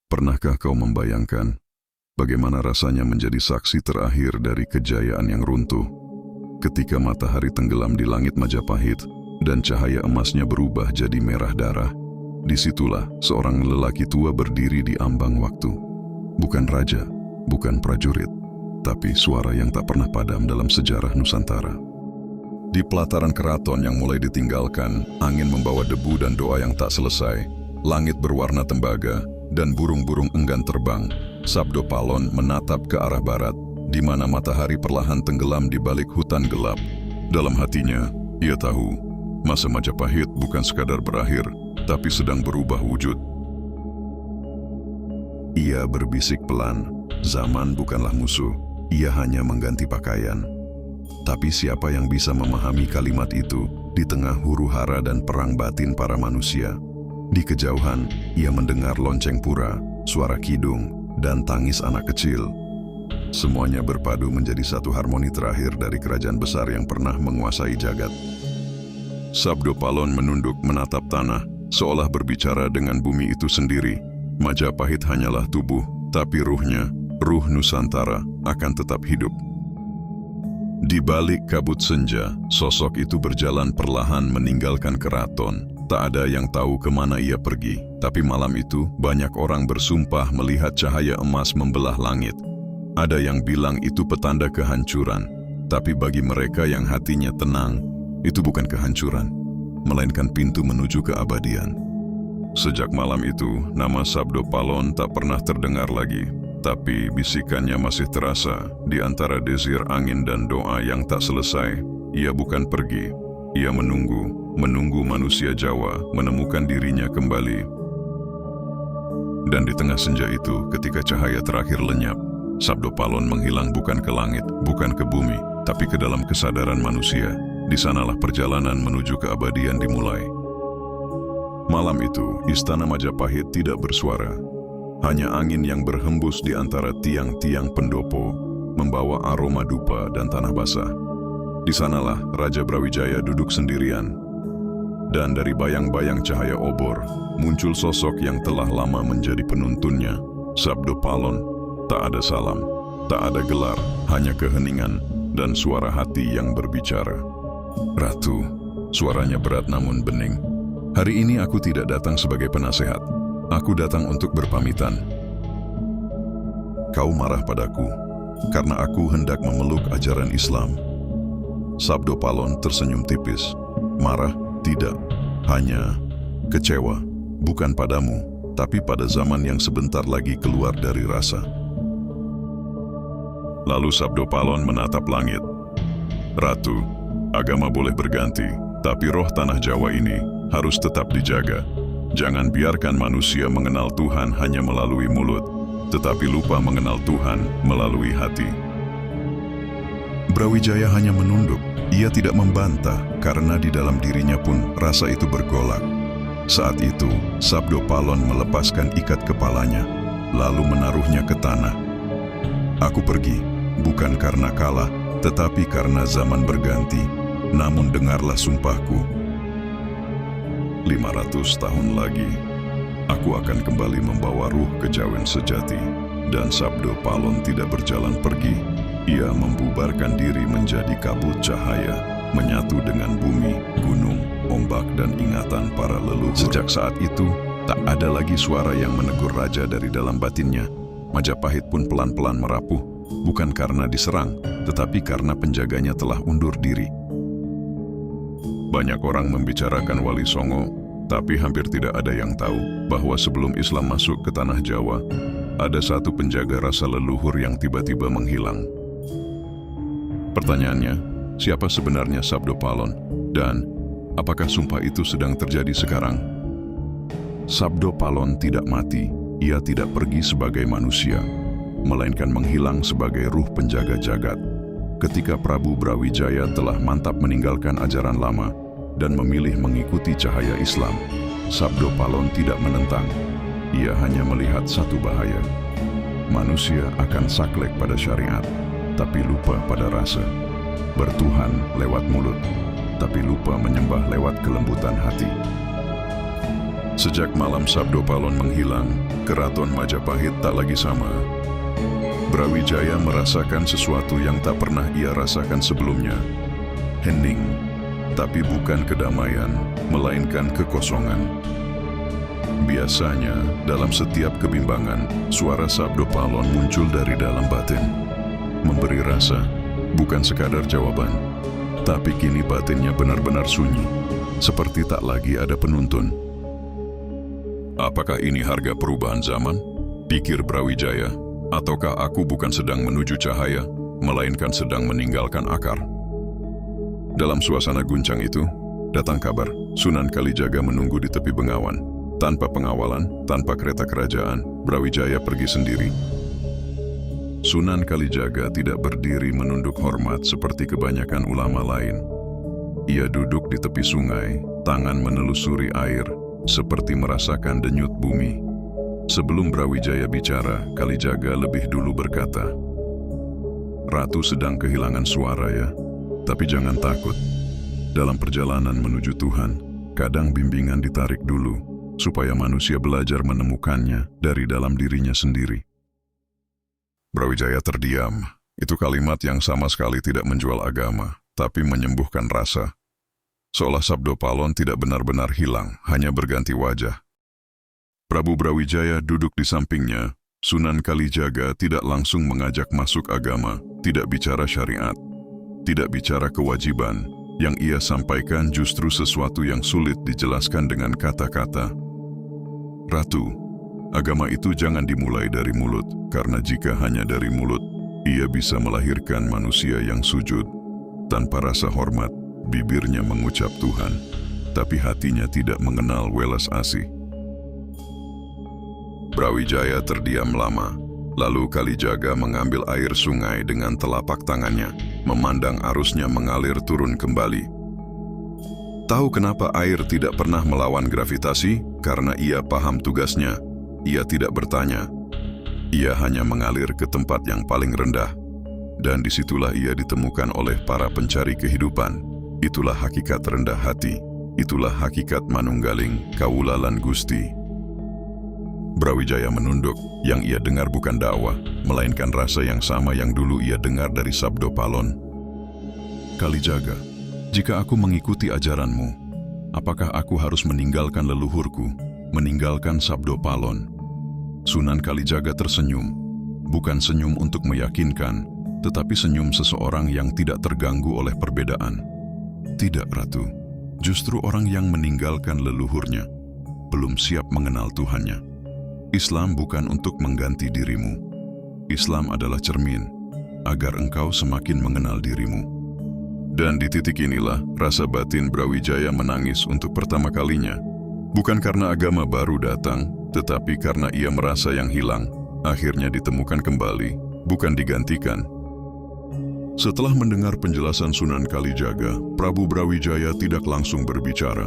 Pernahkah kau membayangkan bagaimana rasanya menjadi saksi terakhir dari kejayaan yang runtuh? Ketika matahari tenggelam di langit Majapahit dan cahaya emasnya berubah jadi merah darah, disitulah seorang lelaki tua berdiri di ambang waktu. Bukan raja, bukan prajurit, tapi suara yang tak pernah padam dalam sejarah Nusantara. Di pelataran keraton yang mulai ditinggalkan, angin membawa debu dan doa yang tak selesai, langit berwarna tembaga, dan burung-burung enggan terbang. Sabdo Palon menatap ke arah barat, di mana matahari perlahan tenggelam di balik hutan gelap. Dalam hatinya, ia tahu, masa Majapahit bukan sekadar berakhir, tapi sedang berubah wujud. Ia berbisik pelan, zaman bukanlah musuh, ia hanya mengganti pakaian. Tapi siapa yang bisa memahami kalimat itu di tengah huru-hara dan perang batin para manusia? Di kejauhan, ia mendengar lonceng pura, suara kidung, dan tangis anak kecil. Semuanya berpadu menjadi satu harmoni terakhir dari kerajaan besar yang pernah menguasai jagat. Sabdo Palon menunduk menatap tanah, seolah berbicara dengan bumi itu sendiri. Majapahit hanyalah tubuh, tapi ruhnya, ruh Nusantara, akan tetap hidup. Di balik kabut senja, sosok itu berjalan perlahan meninggalkan keraton. Tak ada yang tahu kemana ia pergi, tapi malam itu banyak orang bersumpah melihat cahaya emas membelah langit. Ada yang bilang itu petanda kehancuran, tapi bagi mereka yang hatinya tenang, itu bukan kehancuran, melainkan pintu menuju keabadian. Sejak malam itu, nama Sabdo Palon tak pernah terdengar lagi, tapi bisikannya masih terasa di antara desir angin dan doa yang tak selesai. Ia bukan pergi, ia menunggu manusia Jawa menemukan dirinya kembali. Dan di tengah senja itu, ketika cahaya terakhir lenyap, Sabdo Palon menghilang bukan ke langit, bukan ke bumi, tapi ke dalam kesadaran manusia. Di sanalah perjalanan menuju keabadian dimulai. Malam itu, istana Majapahit tidak bersuara. Hanya angin yang berhembus di antara tiang-tiang pendopo, membawa aroma dupa dan tanah basah. Di sanalah Raja Brawijaya duduk sendirian. Dan dari bayang-bayang cahaya obor, muncul sosok yang telah lama menjadi penuntunnya, Sabdo Palon. Tak ada salam, tak ada gelar, hanya keheningan dan suara hati yang berbicara. "Ratu," suaranya berat namun bening. "Hari ini aku tidak datang sebagai penasehat. Aku datang untuk berpamitan. Kau marah padaku, karena aku hendak memeluk ajaran Islam." Sabdo Palon tersenyum tipis. "Marah? Tidak, hanya kecewa, bukan padamu, tapi pada zaman yang sebentar lagi keluar dari rasa." Lalu Sabdo Palon menatap langit. "Ratu, agama boleh berganti, tapi roh tanah Jawa ini harus tetap dijaga. Jangan biarkan manusia mengenal Tuhan hanya melalui mulut, tetapi lupa mengenal Tuhan melalui hati." Brawijaya hanya menunduk. Ia tidak membantah karena di dalam dirinya pun rasa itu bergolak. Saat itu, Sabdo Palon melepaskan ikat kepalanya, lalu menaruhnya ke tanah. "Aku pergi, bukan karena kalah, tetapi karena zaman berganti. Namun dengarlah sumpahku. 500 tahun lagi, aku akan kembali membawa ruh kejawen sejati." Dan Sabdo Palon tidak berjalan pergi. Ia membubarkan diri menjadi kabut cahaya, menyatu dengan bumi, gunung, ombak, dan ingatan para leluhur. Sejak saat itu, tak ada lagi suara yang menegur raja dari dalam batinnya. Majapahit pun pelan-pelan merapuh, bukan karena diserang, tetapi karena penjaganya telah undur diri. Banyak orang membicarakan Wali Songo, tapi hampir tidak ada yang tahu bahwa sebelum Islam masuk ke tanah Jawa, ada satu penjaga rasa leluhur yang tiba-tiba menghilang. Pertanyaannya, siapa sebenarnya Sabdo Palon? Dan apakah sumpah itu sedang terjadi sekarang? Sabdo Palon tidak mati, ia tidak pergi sebagai manusia, melainkan menghilang sebagai ruh penjaga jagat. Ketika Prabu Brawijaya telah mantap meninggalkan ajaran lama dan memilih mengikuti cahaya Islam, Sabdo Palon tidak menentang. Ia hanya melihat satu bahaya. Manusia akan saklek pada syariat, tapi lupa pada rasa. Bertuhan lewat mulut, tapi lupa menyembah lewat kelembutan hati. Sejak malam Sabdo Palon menghilang, keraton Majapahit tak lagi sama. Brawijaya merasakan sesuatu yang tak pernah ia rasakan sebelumnya. Hening, tapi bukan kedamaian, melainkan kekosongan. Biasanya, dalam setiap kebimbangan, suara Sabdo Palon muncul dari dalam batin. Memberi rasa, bukan sekadar jawaban. Tapi kini batinnya benar-benar sunyi, seperti tak lagi ada penuntun. Apakah ini harga perubahan zaman? Pikir Brawijaya. Ataukah aku bukan sedang menuju cahaya, melainkan sedang meninggalkan akar? Dalam suasana guncang itu, datang kabar, Sunan Kalijaga menunggu di tepi Bengawan. Tanpa pengawalan, tanpa kereta kerajaan, Brawijaya pergi sendiri. Sunan Kalijaga tidak berdiri menunduk hormat seperti kebanyakan ulama lain. Ia duduk di tepi sungai, tangan menelusuri air, seperti merasakan denyut bumi. Sebelum Brawijaya bicara, Kalijaga lebih dulu berkata, "Ratu sedang kehilangan suara ya, tapi jangan takut. Dalam perjalanan menuju Tuhan, kadang bimbingan ditarik dulu, supaya manusia belajar menemukannya dari dalam dirinya sendiri." Brawijaya terdiam. Itu kalimat yang sama sekali tidak menjual agama, tapi menyembuhkan rasa. Seolah Sabdo Palon tidak benar-benar hilang, hanya berganti wajah. Prabu Brawijaya duduk di sampingnya. Sunan Kalijaga tidak langsung mengajak masuk agama, tidak bicara syariat, tidak bicara kewajiban. Yang ia sampaikan justru sesuatu yang sulit dijelaskan dengan kata-kata. "Ratu, agama itu jangan dimulai dari mulut, karena jika hanya dari mulut, ia bisa melahirkan manusia yang sujud. Tanpa rasa hormat, bibirnya mengucap Tuhan, tapi hatinya tidak mengenal welas asih." Brawijaya terdiam lama, lalu Kalijaga mengambil air sungai dengan telapak tangannya, memandang arusnya mengalir turun kembali. Tahu kenapa air tidak pernah melawan gravitasi? Karena ia paham tugasnya. Ia tidak bertanya. Ia hanya mengalir ke tempat yang paling rendah. Dan disitulah ia ditemukan oleh para pencari kehidupan. Itulah hakikat rendah hati. Itulah hakikat manunggaling kaulalan Gusti. Brawijaya menunduk. Yang ia dengar bukan dakwah, melainkan rasa yang sama yang dulu ia dengar dari Sabdo Palon. "Kalijaga, jika aku mengikuti ajaranmu, apakah aku harus meninggalkan leluhurku, meninggalkan Sabdo Palon?" Sunan Kalijaga tersenyum. Bukan senyum untuk meyakinkan, tetapi senyum seseorang yang tidak terganggu oleh perbedaan. "Tidak, Ratu. Justru orang yang meninggalkan leluhurnya belum siap mengenal Tuhannya. Islam bukan untuk mengganti dirimu. Islam adalah cermin, agar engkau semakin mengenal dirimu." Dan di titik inilah rasa batin Brawijaya menangis untuk pertama kalinya. Bukan karena agama baru datang, tetapi karena ia merasa yang hilang akhirnya ditemukan kembali, bukan digantikan. Setelah mendengar penjelasan Sunan Kalijaga, Prabu Brawijaya tidak langsung berbicara.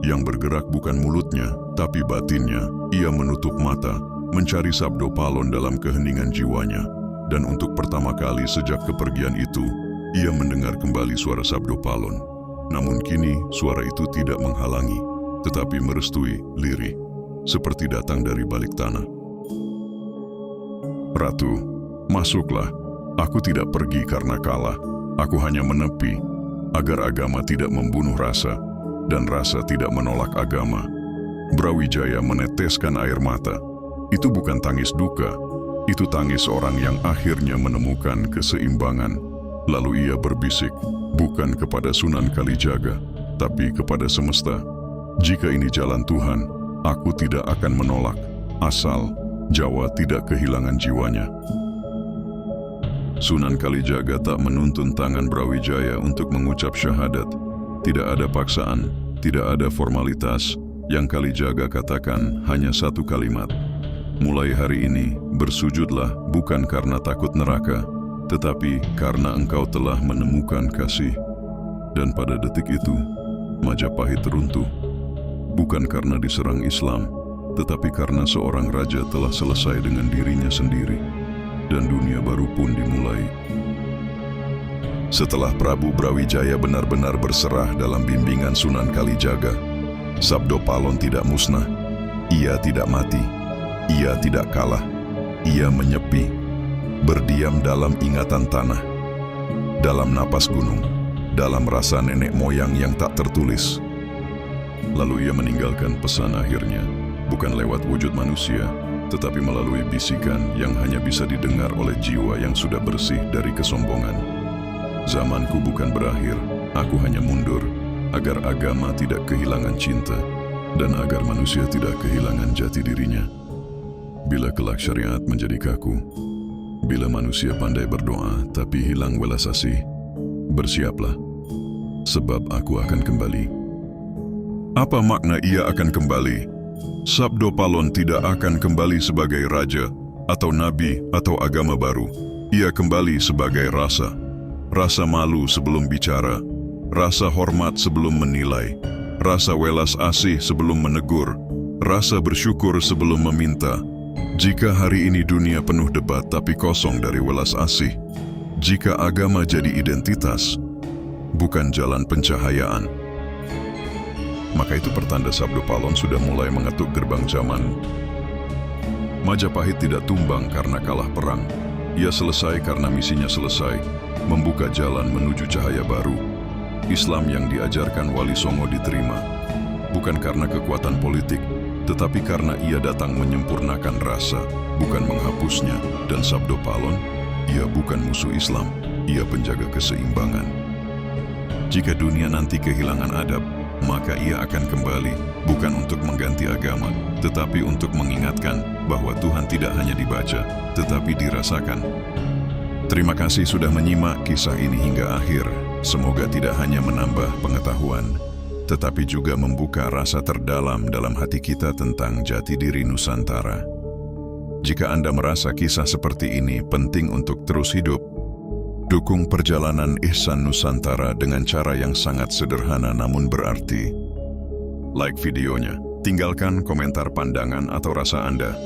Yang bergerak bukan mulutnya, tapi batinnya. Ia menutup mata, mencari Sabdo Palon dalam keheningan jiwanya. Dan untuk pertama kali sejak kepergian itu, ia mendengar kembali suara Sabdo Palon. Namun kini suara itu tidak menghalangi, tetapi merestui, lirih, seperti datang dari balik tanah. "Ratu, masuklah. Aku tidak pergi karena kalah. Aku hanya menepi, agar agama tidak membunuh rasa, dan rasa tidak menolak agama." Brawijaya meneteskan air mata. Itu bukan tangis duka, itu tangis orang yang akhirnya menemukan keseimbangan. Lalu ia berbisik, bukan kepada Sunan Kalijaga, tapi kepada semesta. "Jika ini jalan Tuhan, aku tidak akan menolak, asal Jawa tidak kehilangan jiwanya." Sunan Kalijaga tak menuntun tangan Brawijaya untuk mengucap syahadat. Tidak ada paksaan, tidak ada formalitas. Yang Kalijaga katakan hanya satu kalimat. "Mulai hari ini, bersujudlah bukan karena takut neraka, tetapi karena engkau telah menemukan kasih." Dan pada detik itu, Majapahit runtuh. Bukan karena diserang Islam, tetapi karena seorang raja telah selesai dengan dirinya sendiri. Dan dunia baru pun dimulai. Setelah Prabu Brawijaya benar-benar berserah dalam bimbingan Sunan Kalijaga, Sabdo Palon tidak musnah, Ia tidak mati, ia tidak kalah, ia menyepi, berdiam dalam ingatan tanah, dalam napas gunung, dalam rasa nenek moyang yang tak tertulis. Lalu ia meninggalkan pesan akhirnya, bukan lewat wujud manusia, tetapi melalui bisikan yang hanya bisa didengar oleh jiwa yang sudah bersih dari kesombongan. Zamanku bukan berakhir, aku hanya mundur, agar agama tidak kehilangan cinta, dan agar manusia tidak kehilangan jati dirinya. Bila kelak syariat menjadi kaku, bila manusia pandai berdoa tapi hilang welas asih, bersiaplah, sebab aku akan kembali. Apa makna ia akan kembali? Sabdo Palon tidak akan kembali sebagai raja, atau nabi, atau agama baru. Ia kembali sebagai rasa. Rasa malu sebelum bicara, rasa hormat sebelum menilai, rasa welas asih sebelum menegur, rasa bersyukur sebelum meminta. Jika hari ini dunia penuh debat tapi kosong dari welas asih, jika agama jadi identitas, bukan jalan pencahayaan, maka itu pertanda Sabdo Palon sudah mulai mengetuk gerbang zaman. Majapahit tidak tumbang karena kalah perang. Ia selesai karena misinya selesai, membuka jalan menuju cahaya baru. Islam yang diajarkan Wali Songo diterima, bukan karena kekuatan politik, tetapi karena ia datang menyempurnakan rasa, bukan menghapusnya. Dan Sabdo Palon, ia bukan musuh Islam, ia penjaga keseimbangan. Jika dunia nanti kehilangan adab, maka ia akan kembali, bukan untuk mengganti agama, tetapi untuk mengingatkan bahwa Tuhan tidak hanya dibaca, tetapi dirasakan. Terima kasih sudah menyimak kisah ini hingga akhir. Semoga tidak hanya menambah pengetahuan, tetapi juga membuka rasa terdalam dalam hati kita tentang jati diri Nusantara. Jika Anda merasa kisah seperti ini penting untuk terus hidup, dukung perjalanan Ihsan Nusantara dengan cara yang sangat sederhana namun berarti. Like videonya, tinggalkan komentar pandangan atau rasa Anda.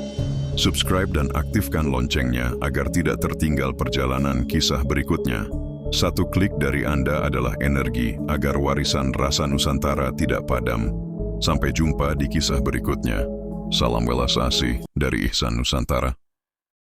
Subscribe dan aktifkan loncengnya agar tidak tertinggal perjalanan kisah berikutnya. Satu klik dari Anda adalah energi agar warisan rasa Nusantara tidak padam. Sampai jumpa di kisah berikutnya. Salam welas asih dari Ihsan Nusantara.